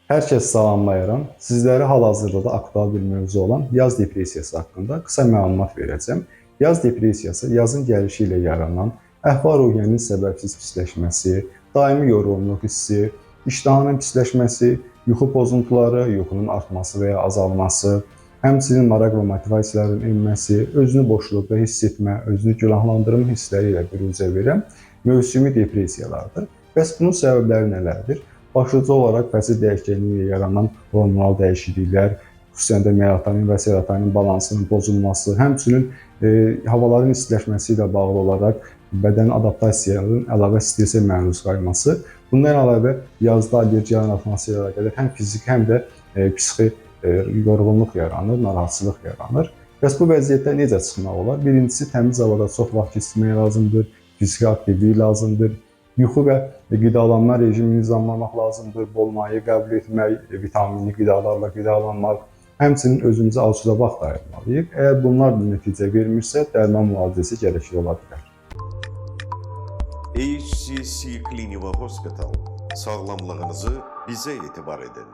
Hər kəs salamlayıram. Sizlərə hal-hazırda da aktual bir mövzu olan yaz depressiyası haqqında qısa məlumat verəcəm. Yaz depressiyası yazın gəlişi ilə yaranan əhval-ruhiyyənin səbəbsiz pisləşməsi, daimi yorğunluq hissi, iştahının pisləşməsi, yuxu pozuntuları, yuxunun artması və ya azalması, həmçinin maraq və motivasiyaların enməsi, özünü boşluqda hiss etmə, özünü günahlandırma hissləri ilə büruzə verən mövsümi depressiyalardır. Bəs bunun səbəbləri nələrdir? Başlıca olaraq fəsil dəyişikliyi ilə yaranan hormonal dəyişikliklər, xüsusən də melatonin və serotonin balansının pozulması, həmçinin havaların istiləşməsi ilə bağlı olaraq bədən adaptasiyanın əlavə stressə məruz qalması, bundan əlavə yazda allergiyanın artması ilə əlaqədar həm fiziki, həm də psixi yorğunluq yaranır, narahatçılıq yaranır. Bəs bu vəziyyətdən necə çıxmaq olar? Birincisi, təmiz havada çox vaxt keçirmək lazımdır, fiziki aktivlik lazımdır. Yuxu və qidalanma rejimini nizamlamaq lazımdır, bol maye qəbul etmək, vitaminli qidalarla qidalanmaq, həmçinin özümüzə azuqə vaxt ayırmalıyıq. Əgər bunlar da nəticə vermirsə, dərman müalicəsi gərəkli ola bilər. HCC Clinical Hospital, sağlamlığınızı bizə etibar edin.